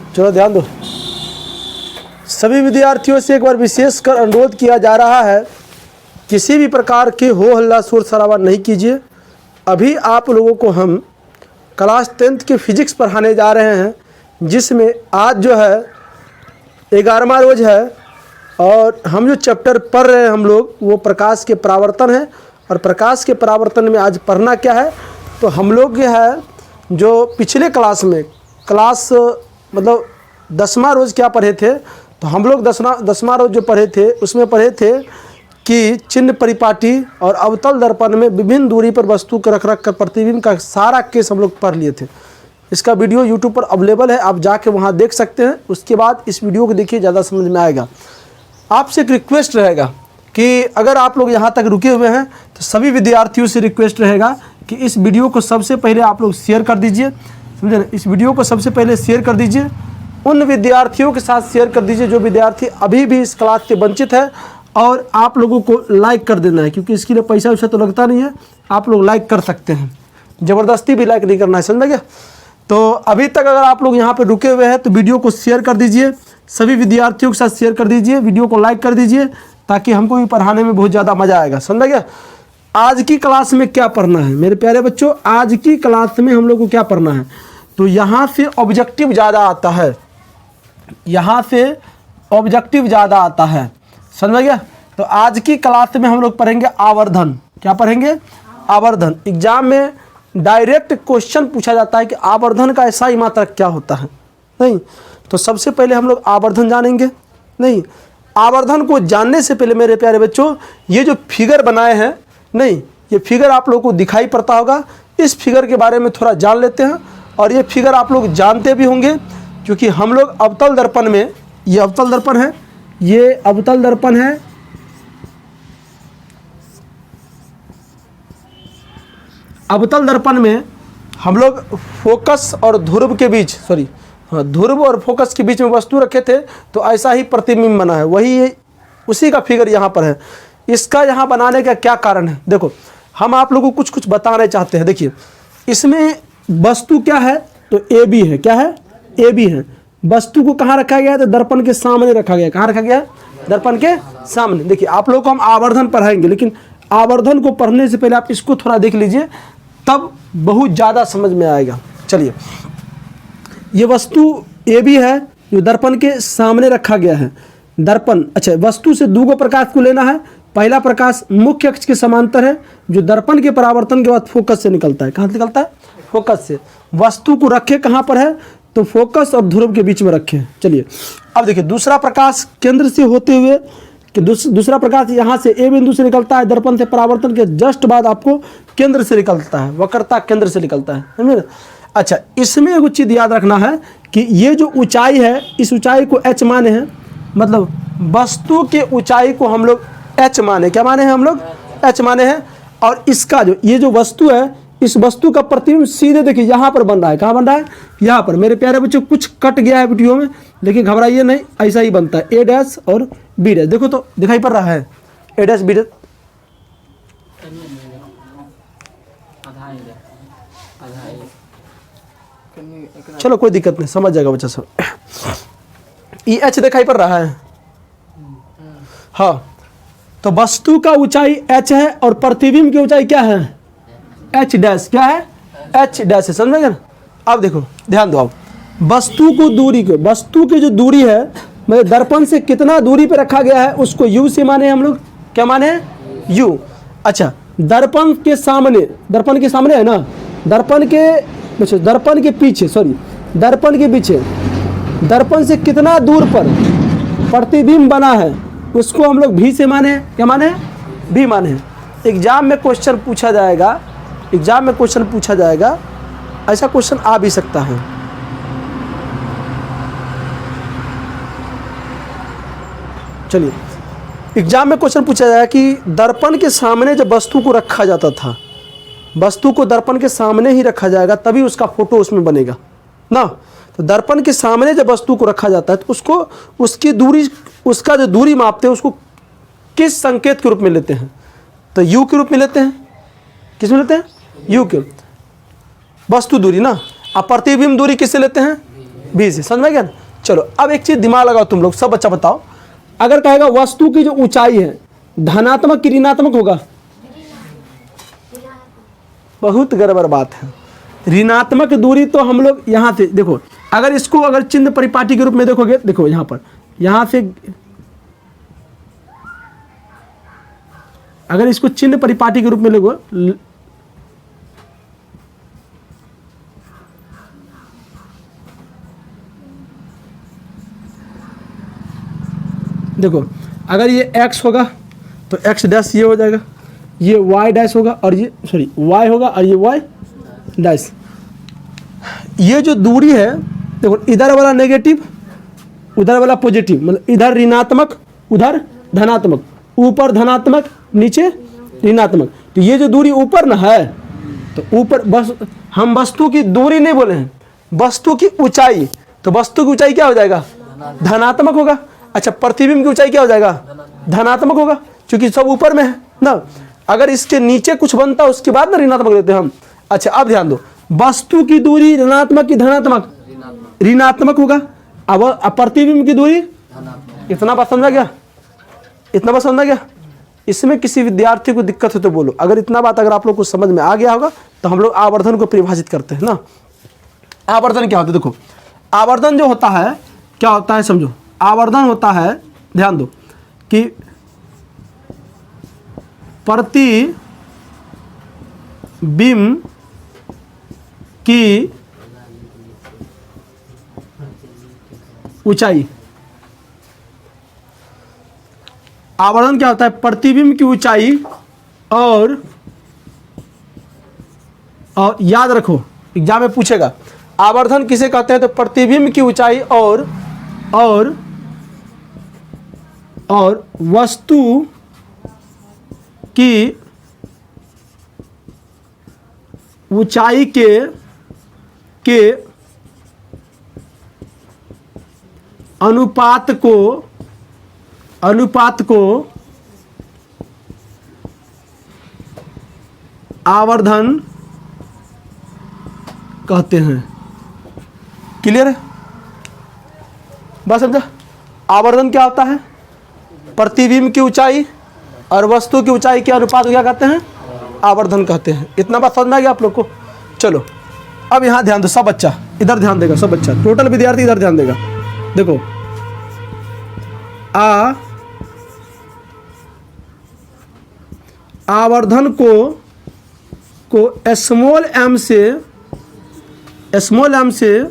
चलो ध्यान दो। सभी विद्यार्थियों से एक बार विशेष कर अनुरोध किया जा रहा है, किसी भी प्रकार के हो हल्ला शोर शराबा नहीं कीजिए। अभी आप लोगों को हम क्लास 10th के फिजिक्स पढ़ाने जा रहे हैं, जिसमें आज जो है 11वां रोज़ है और हम जो चैप्टर पढ़ रहे हैं हम लोग वो प्रकाश के परावर्तन है। और प्रकाश के परावर्तन में आज पढ़ना क्या है, तो हम लोग ये है जो पिछले क्लास में मतलब 10वां रोज़ क्या पढ़े थे, तो हम लोग 10वां रोज़ जो पढ़े थे उसमें पढ़े थे कि चिन्ह परिपाटी और अवतल दर्पण में विभिन्न दूरी पर वस्तु को रख कर प्रतिबिंब का सारा केस हम लोग पढ़ लिए थे। इसका वीडियो YouTube पर अवेलेबल है, आप जाके वहाँ देख सकते हैं। उसके बाद इस वीडियो को देखिए, ज़्यादा समझ में आएगा। आपसे एक रिक्वेस्ट रहेगा कि अगर आप लोग यहाँ तक रुके हुए हैं तो सभी विद्यार्थियों से रिक्वेस्ट रहेगा कि इस वीडियो को सबसे पहले आप लोग शेयर कर दीजिए, समझे ना। इस वीडियो को सबसे पहले शेयर कर दीजिए, उन विद्यार्थियों के साथ शेयर कर दीजिए जो विद्यार्थी अभी भी इस क्लास से वंचित है। और आप लोगों को लाइक कर देना है, क्योंकि इसके लिए पैसा वैसा तो लगता नहीं है, आप लोग लाइक कर सकते हैं, ज़बरदस्ती भी लाइक नहीं करना है, समझ में गया। तो अभी तक अगर आप लोग यहाँ पर रुके हुए हैं तो वीडियो को शेयर कर दीजिए, सभी विद्यार्थियों के साथ शेयर कर दीजिए, वीडियो को लाइक कर दीजिए, ताकि हमको भी पढ़ाने में बहुत ज़्यादा मज़ा आएगा, समझ गया। आज की क्लास में क्या पढ़ना है मेरे प्यारे बच्चों, आज की क्लास में हम लोग को क्या पढ़ना है, तो यहाँ से ऑब्जेक्टिव ज़्यादा आता है, यहाँ से ऑब्जेक्टिव ज़्यादा आता है, समझ गया। तो आज की क्लास में हम लोग पढ़ेंगे आवर्धन। क्या पढ़ेंगे? आवर्धन। एग्जाम में डायरेक्ट क्वेश्चन पूछा जाता है कि आवर्धन का ऐसा ही मात्रक क्या होता है, नहीं। तो सबसे पहले हम लोग आवर्धन जानेंगे। नहीं, आवर्धन को जानने से पहले मेरे प्यारे बच्चों, ये जो फिगर बनाए हैं, नहीं, ये फिगर आप लोगों को दिखाई पड़ता होगा, इस फिगर के बारे में थोड़ा जान लेते हैं। और ये फिगर आप लोग जानते भी होंगे, क्योंकि हम लोग अवतल दर्पण में, ये अवतल दर्पण है, ये अवतल दर्पण है, अवतल दर्पण में हम लोग फोकस और ध्रुव के बीच, ध्रुव और फोकस के बीच में वस्तु रखे थे, तो ऐसा ही प्रतिबिंब बना है, वही उसी का फिगर यहाँ पर है। इसका यहाँ बनाने का क्या कारण है, देखो हम आप लोगों को कुछ बताना चाहते हैं। देखिए इसमें वस्तु क्या है, तो AB है। क्या है? AB है। वस्तु को कहाँ रखा गया है, तो दर्पण के सामने रखा गया है। कहाँ रखा गया है? दर्पण के सामने। देखिए आप लोग को हम आवर्धन पढ़ाएंगे, लेकिन आवर्धन को पढ़ने से पहले आप इसको थोड़ा देख लीजिए, तब बहुत ज़्यादा समझ में आएगा। चलिए, ये वस्तु AB है जो दर्पण के सामने रखा गया है। दर्पण, अच्छा, वस्तु से दो प्रकाश को लेना है। पहला प्रकाश मुख्य अक्ष के समांतर है, जो दर्पण के परावर्तन के बाद फोकस से निकलता है। कहाँ से निकलता है? फोकस से। वस्तु को रखे कहाँ पर है, तो फोकस और ध्रुव के बीच में रखे। चलिए अब देखिए, दूसरा प्रकाश केंद्र से होते हुए कि दूसरा प्रकाश यहाँ से A बिंदु से निकलता है, दर्पण से परावर्तन के जस्ट बाद आपको केंद्र से निकलता है, वक्रता केंद्र से निकलता है, समझे ना। अच्छा, इसमें एक चीज़ याद रखना है कि ये जो ऊंचाई है, इस ऊंचाई को h माने हैं, मतलब वस्तु के ऊंचाई को हम लोग h माने, क्या माने हैं हम लोग? h माने हैं। और इसका जो ये जो वस्तु है, इस वस्तु का प्रतिबिंब सीधे देखिए यहाँ पर बन रहा है। कहाँ बन रहा है? यहाँ पर। मेरे प्यारे बच्चों कुछ कट गया है वीडियो में, लेकिन घबराइए नहीं, ऐसा ही बनता है। A' और B', देखो तो दिखाई पड़ रहा है A' B'। चलो कोई दिक्कत नहीं, समझ जाएगा बच्चा सब। ये H दिखाई पड़ रहा है, हाँ। तो वस्तु का ऊंचाई h है और प्रतिबिंब की ऊंचाई क्या है? h'। क्या है? h' है, समझ में गया ना। अब देखो ध्यान दो, अब वस्तु की जो दूरी है, मतलब दर्पण से कितना दूरी पे रखा गया है, उसको u से माने हम लोग। क्या माने? u। अच्छा, दर्पण के सामने है ना, दर्पण के पीछे दर्पण से कितना दूर पर प्रतिबिंब बना है, उसको हम लोग भी से माने। क्या माने? भी माने। एग्जाम में क्वेश्चन पूछा जाएगा, ऐसा क्वेश्चन आ भी सकता है। चलिए, एग्जाम में क्वेश्चन पूछा जाएगा कि दर्पण के सामने जब वस्तु को रखा जाता था, वस्तु को दर्पण के सामने ही रखा जाएगा, तभी उसका फोटो उसमें बनेगा ना। तो दर्पण के सामने जब वस्तु को रखा जाता है, तो उसका जो दूरी मापते हैं, उसको किस संकेत के रूप में लेते हैं? तो U के रूप में लेते हैं। किस में लेते हैं? U के। वस्तु दूरी ना। अब प्रतिबिंब दूरी किससे लेते हैं? B से, समझ में गया ना। चलो अब एक चीज़ दिमाग लगाओ तुम लोग, सब बच्चा बताओ, अगर कहेगा वस्तु की जो ऊंचाई है धनात्मक कि ऋणात्मक होगा? बहुत गड़बड़ बात है। ऋणात्मक दूरी तो हम लोग यहाँ से देखो, अगर इसको अगर चिन्ह परिपाटी के रूप में देखोगे, देखो यहाँ पर, यहाँ से अगर इसको चिन्ह परिपाटी के रूप में लोगो, देखो अगर ये x होगा तो x डैश ये हो जाएगा, ये y डैश होगा और ये सॉरी y होगा और ये y डैश। ये जो दूरी है देखो, इधर वाला नेगेटिव उधर वाला पॉजिटिव, मतलब इधर ऋणात्मक उधर धनात्मक, ऊपर धनात्मक नीचे ऋणात्मक। तो ये जो दूरी ऊपर ना है, तो ऊपर बस हम वस्तु की दूरी नहीं बोले हैं, वस्तु की ऊंचाई। तो वस्तु की ऊंचाई क्या हो जाएगा? धनात्मक होगा। अच्छा, प्रतिबिंब की ऊंचाई क्या हो जाएगा? धनात्मक होगा, क्योंकि सब ऊपर में है ना। अगर इसके नीचे कुछ बनता है उसके बाद ना ऋणात्मक देते हैं हम। अच्छा अब ध्यान दो, वस्तु की दूरी ऋणात्मक की धनात्मक? ऋणात्मक होगा। अब प्रतिबिंब की दूरी, इतना बात समझा गया? इतना बात समझा गया? इसमें किसी विद्यार्थी को दिक्कत है तो बोलो। अगर इतना बात अगर आप लोग को समझ में आ गया होगा तो हम लोग आवर्धन को परिभाषित करते हैं ना। आवर्धन क्या होता है? देखो आवर्धन जो होता है क्या होता है समझो। आवर्धन होता है, ध्यान दो, कि प्रतिबिंब की ऊंचाई। आवर्धन क्या होता है? प्रतिबिंब की ऊंचाई और याद रखो एग्जाम में पूछेगा आवर्धन किसे कहते हैं, तो प्रतिबिंब की ऊंचाई और वस्तु की ऊंचाई के अनुपात को आवर्धन कहते हैं। क्लियर है? बस समझा? आवर्धन क्या होता है? प्रतिबिंब की ऊंचाई और वस्तु की ऊंचाई के अनुपात को क्या कहते हैं? आवर्धन कहते हैं। इतना बात समझ में आ गया आप लोग को? चलो अब यहाँ ध्यान दो, सब बच्चा इधर ध्यान देगा, सब बच्चा टोटल विद्यार्थी इधर ध्यान देगा। देखो आवर्धन को स्मॉल एम से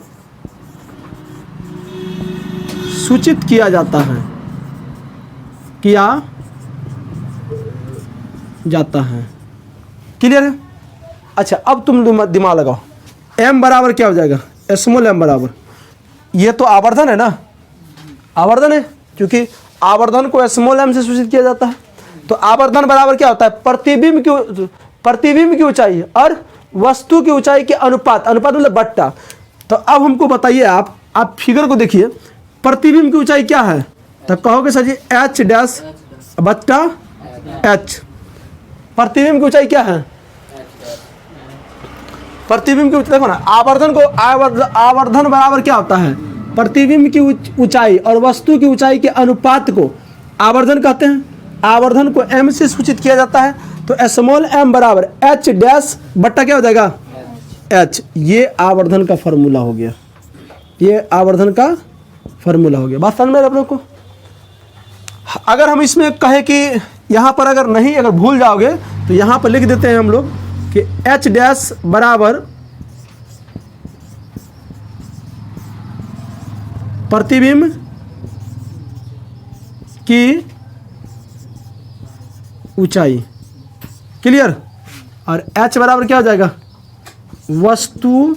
सूचित किया जाता है, क्लियर है? अच्छा अब तुम दिमाग लगाओ, m बराबर क्या हो जाएगा? स्मॉल m बराबर, ये तो आवर्धन है ना, आवर्धन है, क्योंकि आवर्धन को स्मॉल m से सूचित किया जाता है। तो आवर्धन बराबर क्या होता है? प्रतिबिंब की ऊंचाई और वस्तु की ऊंचाई के अनुपात मतलब बट्टा। तो अब हमको बताइए, आप फिगर को देखिए, प्रतिबिंब की ऊंचाई क्या है? तो कहोगे सर जी h डैश बट्टा h। प्रतिबिंब की ऊंचाई क्या है? प्रतिबिंब की ऊंचाई देखो ना, आवर्धन बराबर क्या होता है? प्रतिबिंब की ऊंचाई और वस्तु की ऊंचाई के अनुपात को आवर्धन कहते हैं। आवर्धन को m से सूचित किया जाता है, तो स्मॉल m बराबर h डैश बट्टा क्या हो जाएगा? h। ये आवर्धन का फॉर्मूला हो गया, ये आवर्धन का फॉर्मूला हो गया। बात समझ में आप लोग को? अगर हम इसमें कहें कि यहाँ पर अगर भूल जाओगे तो यहाँ पर लिख देते हैं हम लोग कि h डैश बराबर प्रतिबिंब की ऊंचाई, क्लियर? और h बराबर क्या हो जाएगा? वस्तु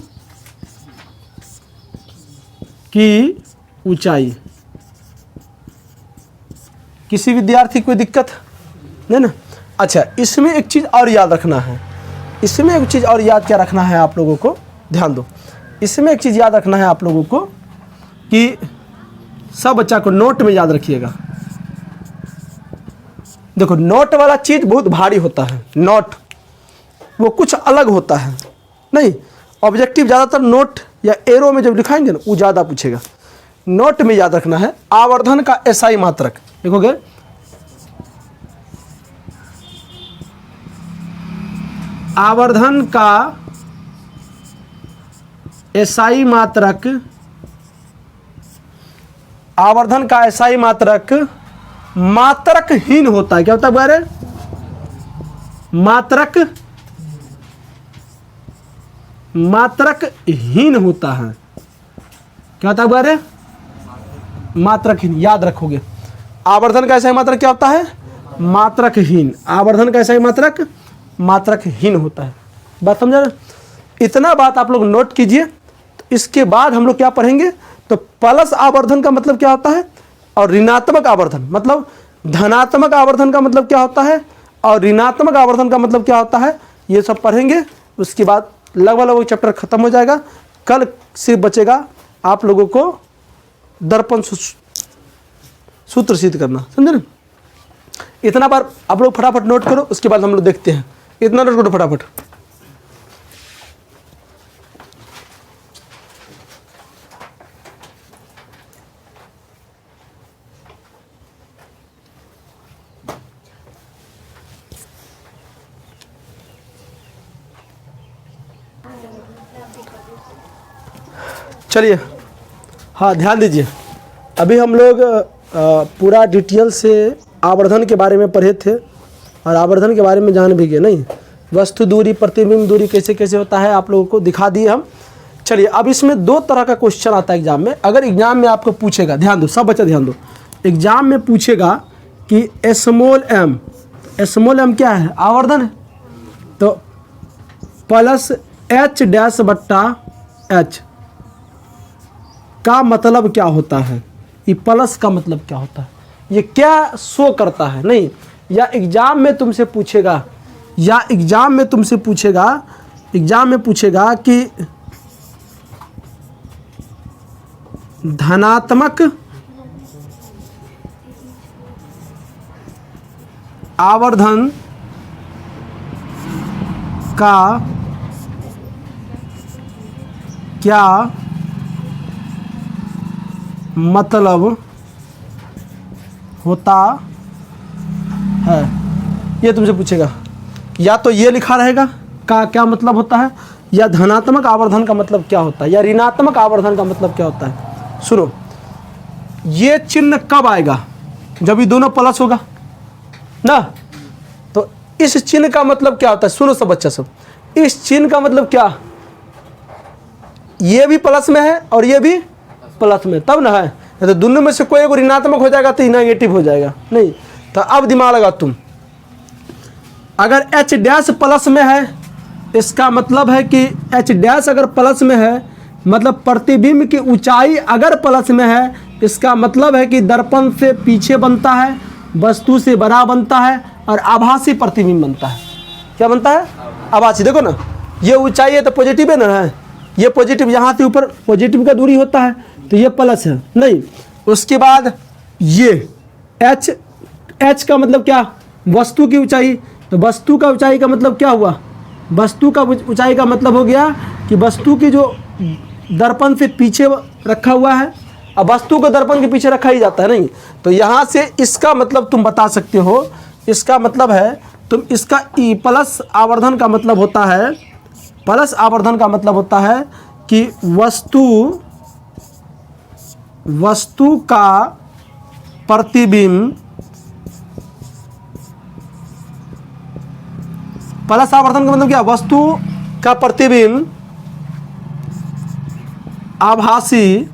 की ऊंचाई। किसी विद्यार्थी को कोई दिक्कत नहीं ना? अच्छा इसमें एक चीज़ और याद रखना है, इसमें एक चीज़ और याद क्या रखना है आप लोगों को? ध्यान दो, इसमें एक चीज़ याद रखना है आप लोगों को कि सब बच्चा को नोट में याद रखिएगा। देखो नोट वाला चीज़ बहुत भारी होता है, नोट वो कुछ अलग होता है नहीं। ऑब्जेक्टिव ज़्यादातर नोट या एरो में जब लिखाएंगे ना वो ज़्यादा पूछेगा, नोट में याद रखना है, आवर्धन का एसआई मात्रक देखोगे, आवर्धन का एसआई मात्रक, आवर्धन का एसआई मात्रक मात्रकहीन होता है। क्या होता है बारे? मात्रकहीन होता है। क्या होता है बारे? मात्रकहीन। याद रखोगे, आवर्धन का एसआई मात्रक क्या होता है? मात्रकहीन। आवर्धन का एसआई मात्रक मात्रकहीन होता है। बात समझा ना? इतना बात आप लोग नोट कीजिए। तो इसके बाद हम लोग क्या पढ़ेंगे, तो प्लस आवर्धन का मतलब क्या होता है, और ऋणात्मक आवर्धन मतलब, धनात्मक आवर्धन का मतलब क्या होता है, और ऋणात्मक आवर्धन का मतलब क्या होता है, ये सब पढ़ेंगे। उसके बाद लगभग चैप्टर खत्म हो जाएगा। कल सिर्फ बचेगा आप लोगों को दर्पण सूत्र सिद्ध करना, समझे ना? इतना बार आप लोग फटाफट नोट करो, उसके बाद हम लोग देखते हैं। इतना नोट करो फटाफट। चलिए, हाँ ध्यान दीजिए। अभी हम लोग पूरा डिटेल से आवर्धन के बारे में पढ़े थे और आवर्धन के बारे में जान भी गए। नहीं, वस्तु दूरी, प्रतिबिंब दूरी कैसे कैसे होता है आप लोगों को दिखा दिए हम। चलिए, अब इसमें दो तरह का क्वेश्चन आता है एग्जाम में। अगर एग्जाम में आपको पूछेगा, ध्यान दो सब बच्चा ध्यान दो, एग्जाम में पूछेगा कि स्मॉल एम, स्मॉल एम क्या है? आवर्धन है। तो प्लस एच डैश बट्टा एच का मतलब क्या होता है? ये प्लस का मतलब क्या होता है? ये क्या शो करता है? नहीं, या एग्जाम में तुमसे पूछेगा, या एग्जाम में तुमसे पूछेगा, एग्जाम में पूछेगा कि धनात्मक आवर्धन का क्या मतलब होता है, ये तुमसे पूछेगा। या तो ये लिखा रहेगा का क्या मतलब होता है, या धनात्मक आवर्धन का मतलब क्या होता है, या ऋणात्मक आवर्धन का मतलब क्या होता है। सुनो, ये चिन्ह कब आएगा? जब ये दोनों प्लस होगा ना। तो इस चिन्ह का मतलब क्या होता है? सुनो सब बच्चा सब, इस चिन्ह का मतलब क्या, ये भी प्लस में है और ये भी प्लस में, तब ना है। तो दोनों में से कोई एक ऋणात्मक हो जाएगा तो नेगेटिव हो जाएगा। नहीं, तो अब दिमाग लगा तुम, अगर एच डैश प्लस में है, इसका मतलब है कि एच डैश अगर प्लस में है, मतलब प्रतिबिंब की ऊंचाई अगर प्लस में है, इसका मतलब है कि दर्पण से पीछे बनता है, वस्तु से बड़ा बनता है और आभासी प्रतिबिंब बनता है। क्या बनता है? आभासी। देखो ना, ये ऊंचाई है तो पॉजिटिव है ना, है ये पॉजिटिव, यहाँ से ऊपर पॉजिटिव का दूरी होता है, तो ये प्लस है। नहीं, उसके बाद ये एच, एच का मतलब क्या? वस्तु की ऊंचाई। तो वस्तु का ऊंचाई का मतलब क्या हुआ? वस्तु का ऊंचाई का मतलब हो गया कि वस्तु की जो दर्पण से पीछे रखा हुआ है, अब वस्तु को दर्पण के पीछे रखा ही जाता है। नहीं, तो यहाँ से इसका मतलब तुम बता सकते हो, इसका मतलब है तुम इसका ई प्लस आवर्धन का मतलब होता है, प्लस आवर्धन का मतलब होता है कि वस्तु का प्रतिबिंब, प्लस आवर्धन का मतलब क्या? वस्तु का प्रतिबिंब आभासी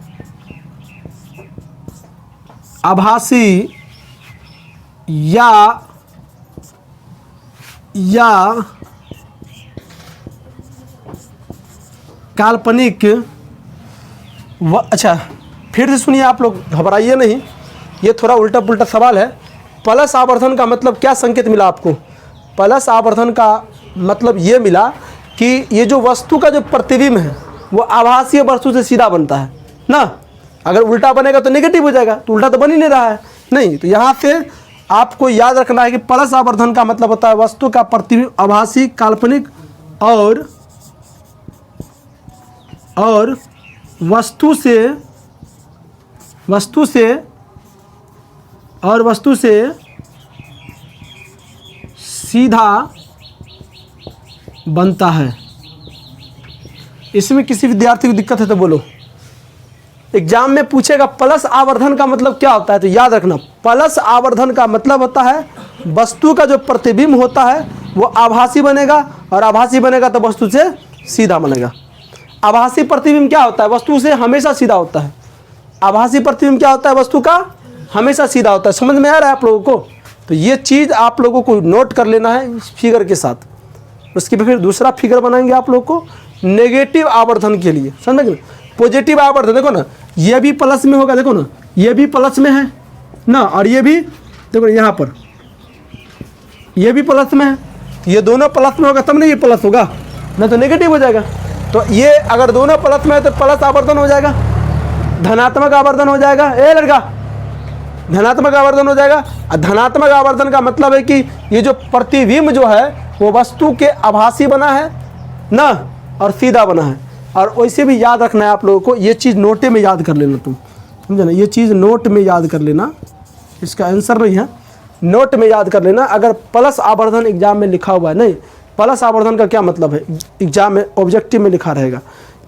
या काल्पनिक अच्छा, फिर से सुनिए आप लोग, घबराइए नहीं, ये थोड़ा उल्टा पुल्टा सवाल है। प्लस आवर्धन का मतलब क्या संकेत मिला आपको? प्लस आवर्धन का मतलब ये मिला कि ये जो वस्तु का जो प्रतिबिंब है वो आभासीय वस्तु से सीधा बनता है ना। अगर उल्टा बनेगा तो नेगेटिव हो जाएगा, तो उल्टा तो बन ही नहीं रहा है। नहीं, तो यहाँ से आपको याद रखना है कि प्लस आवर्धन का मतलब होता है वस्तु का प्रतिबिंब आभासी, काल्पनिक और वस्तु से वस्तु से सीधा बनता है। इसमें किसी विद्यार्थी को दिक्कत है तो बोलो। एग्जाम में पूछेगा प्लस आवर्धन का मतलब क्या होता है, तो याद रखना प्लस आवर्धन का मतलब होता है वस्तु का जो प्रतिबिंब होता है वो आभासी बनेगा, और आभासी बनेगा तो वस्तु से सीधा बनेगा। आभासी प्रतिबिंब क्या होता है, वस्तु से हमेशा सीधा होता है। आभासी प्रतिबिंब क्या होता है, वस्तु का हमेशा सीधा होता है। समझ में आ रहा है आप लोगों को? तो ये चीज़ आप लोगों को नोट कर लेना है इस फिगर के साथ। उसके फिर दूसरा फिगर बनाएंगे आप लोग को नेगेटिव आवर्धन के लिए, समझ गए? पॉजिटिव आवर्धन देखो ना, ये भी प्लस में होगा, देखो ना ये भी प्लस में है ना, और ये भी देखो यहाँ पर ये भी प्लस में है। ये दोनों प्लस में होगा तब नहीं ये प्लस होगा, ना तो नेगेटिव हो जाएगा। तो ये अगर दोनों प्लस में है तो प्लस आवर्धन हो जाएगा, धनात्मक आवर्धन हो जाएगा। ए लड़का, धनात्मक आवर्धन हो जाएगा। और धनात्मक आवर्धन का मतलब है कि ये जो प्रतिबिंब जो है वो वस्तु के आभासी बना है ना, और सीधा बना है। और वैसे भी याद रखना है आप लोगों को, ये चीज़ नोटे में याद कर लेना, तुम समझे ना, ये चीज़ नोट में याद कर लेना। इसका आंसर नहीं है, नोट में याद कर लेना। अगर प्लस आवर्धन एग्जाम में लिखा हुआ है, नहीं प्लस आवर्धन का क्या मतलब है, एग्जाम में ऑब्जेक्टिव में लिखा रहेगा,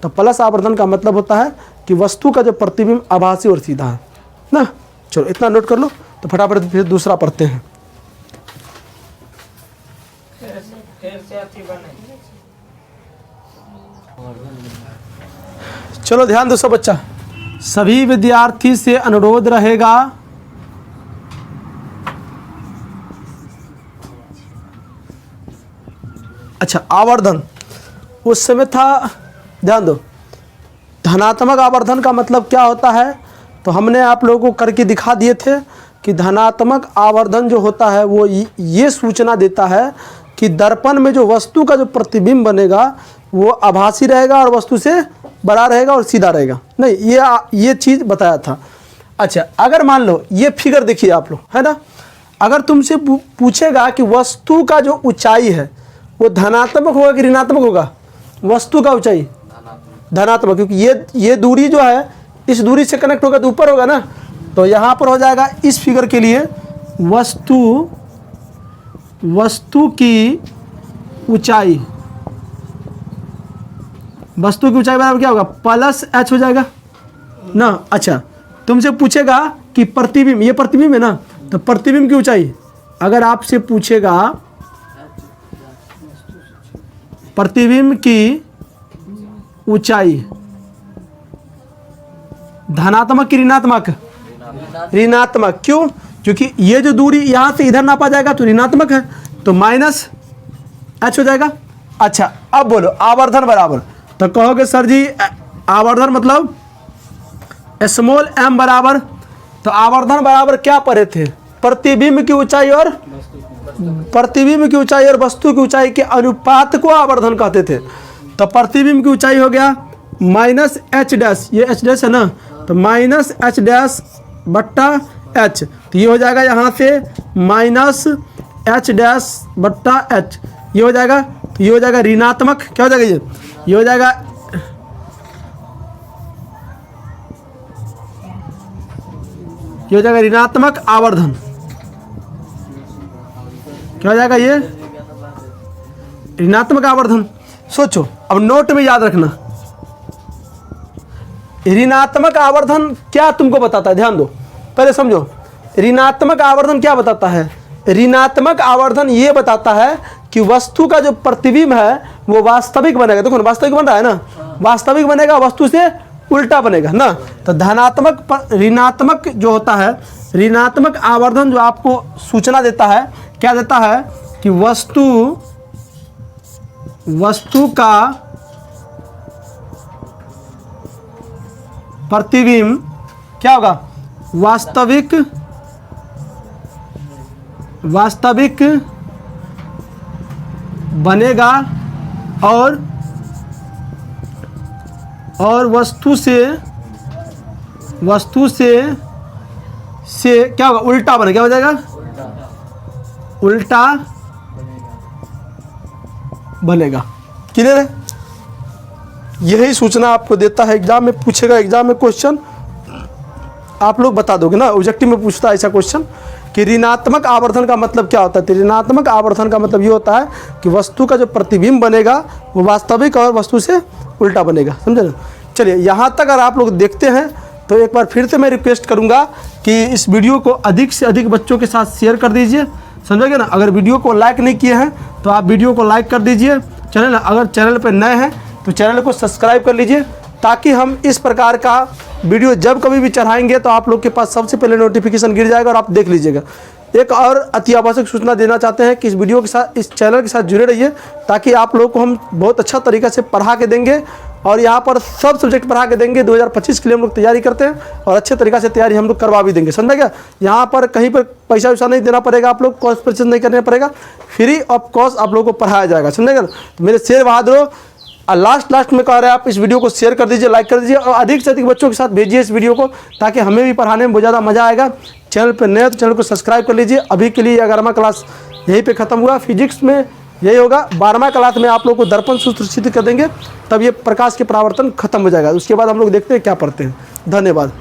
तो प्लस आवर्धन का मतलब होता है कि वस्तु का जो प्रतिबिंब आभासी और सीधा है ना। चलो इतना नोट कर लो, तो फटाफट फिर दूसरा पढ़ते हैं। चलो ध्यान दो सब बच्चा, सभी विद्यार्थी से अनुरोध रहेगा अच्छा आवर्धन उस समय था, ध्यान दो। धनात्मक आवर्धन का मतलब क्या होता है, तो हमने आप लोगों को करके दिखा दिए थे कि धनात्मक आवर्धन जो होता है वो ये सूचना देता है कि दर्पण में जो वस्तु का जो प्रतिबिंब बनेगा वो आभासी रहेगा और वस्तु से बड़ा रहेगा और सीधा रहेगा। नहीं, ये चीज़ बताया था। अच्छा, अगर मान लो ये फिगर देखिए आप लोग, है ना, अगर तुमसे पूछेगा कि वस्तु का जो ऊंचाई है वो धनात्मक होगा कि ऋणात्मक होगा, वस्तु का ऊंचाई धनात्मक, क्योंकि ये दूरी जो है इस दूरी से कनेक्ट होगा तो ऊपर होगा ना। तो यहाँ पर हो जाएगा इस फिगर के लिए वस्तु की ऊंचाई, वस्तु की ऊंचाई बराबर क्या होगा, प्लस एच हो जाएगा ना। अच्छा, तुमसे पूछेगा कि प्रतिबिंब, ये प्रतिबिंब है ना, तो प्रतिबिंब की ऊंचाई अगर आपसे पूछेगा प्रतिबिंब की ऊंचाई धनात्मक की ऋणात्मक, ऋणात्मक। क्यों? क्योंकि ये जो दूरी यहाँ से इधर नापा जाएगा तो ऋणात्मक है, तो माइनस एच हो जाएगा। अच्छा, अब बोलो आवर्धन बराबर, तो कहोगे सर जी आवर्धन मतलब स्मॉल एम बराबर, तो आवर्धन बराबर क्या पढ़े थे, प्रतिबिंब की ऊंचाई और वस्तु की ऊंचाई के अनुपात को आवर्धन कहते थे। तो प्रतिबिंब की ऊंचाई हो गया माइनस एच डैश, ये एच डैश है ना, तो माइनस एच डैश बट्टा एच, तो ये हो जाएगा यहाँ से माइनस एच डैश बट्टा एच, ये हो जाएगा, तो ये हो जाएगा ऋणात्मक, क्या हो जाएगा ये हो जाएगा ऋणात्मक आवर्धन, क्या हो जाएगा ये ऋणात्मक आवर्धन। सोचो, अब नोट में याद रखना ऋणात्मक आवर्धन क्या तुमको बताता है, ध्यान दो, पहले समझो ऋणात्मक आवर्धन क्या बताता है। ऋणात्मक आवर्धन ये बताता है कि वस्तु का जो प्रतिबिंब है वो वास्तविक बनेगा। देखो ना, वास्तविक बन रहा है ना, वास्तविक बनेगा, वस्तु से उल्टा बनेगा ना। तो धनात्मक ऋणात्मक जो होता है, ऋणात्मक आवर्धन जो आपको सूचना देता है, क्या देता है कि वस्तु का प्रतिबिंब क्या होगा, वास्तविक बनेगा और वस्तु से क्या होगा, उल्टा बनेगा, क्या हो जाएगा, उल्टा बनेगा। क्लियर है? यही सूचना आपको देता है, एग्जाम में पूछेगा, एग्जाम में क्वेश्चन आप लोग बता दोगे ना, ऑब्जेक्टिव में पूछता है ऐसा क्वेश्चन कि ऋणात्मक आवर्धन का मतलब क्या होता है। तो ऋणात्मक आवर्धन का मतलब ये होता है कि वस्तु का जो प्रतिबिंब बनेगा वो वास्तविक और वस्तु से उल्टा बनेगा, समझे ना। चलिए यहाँ तक अगर आप लोग देखते हैं तो एक बार फिर से मैं रिक्वेस्ट करूँगा कि इस वीडियो को अधिक से अधिक बच्चों के साथ शेयर कर दीजिए, समझोगे ना। अगर वीडियो को लाइक नहीं किए हैं तो आप वीडियो को लाइक कर दीजिए, चैनल अगर चैनल पर नए हैं तो चैनल को सब्सक्राइब कर लीजिए, ताकि हम इस प्रकार का वीडियो जब कभी भी चढ़ाएंगे तो आप लोग के पास सबसे पहले नोटिफिकेशन गिर जाएगा और आप देख लीजिएगा। एक और अति आवश्यक सूचना देना चाहते हैं कि इस वीडियो के साथ, इस चैनल के साथ जुड़े रहिए, ताकि आप लोग को हम बहुत अच्छा तरीक़ा से पढ़ा के देंगे और यहाँ पर सब सब्जेक्ट पढ़ा के देंगे। 2025 के लिए हम लोग तैयारी करते हैं और अच्छे तरीक़ा से तैयारी हम लोग करवा भी देंगे, समझा क्या। यहाँ पर कहीं पर पैसा वैसा नहीं देना पड़ेगा, आप लोग कॉस्ट परचेज नहीं करना पड़ेगा, फ्री ऑफ कॉस्ट आप लोगों को पढ़ाया जाएगा, समझेगा ना। तो मेरे शेर बहादुरों, लास्ट में कह रहे हैं आप इस वीडियो को शेयर कर दीजिए, लाइक कर दीजिए और अधिक से अधिक बच्चों के साथ भेजिए इस वीडियो को, ताकि हमें भी पढ़ाने में बहुत ज़्यादा मज़ा आएगा। चैनल पर नए तो चैनल को सब्सक्राइब कर लीजिए। अभी के लिए 11वां क्लास यहीं पे ख़त्म हुआ। फिजिक्स में यही होगा, 12वां क्लास में आप लोग को दर्पण सूत्र सिद्ध कर देंगे, तब ये प्रकाश के परावर्तन खत्म हो जाएगा। उसके बाद हम लोग देखते हैं क्या पढ़ते हैं। धन्यवाद।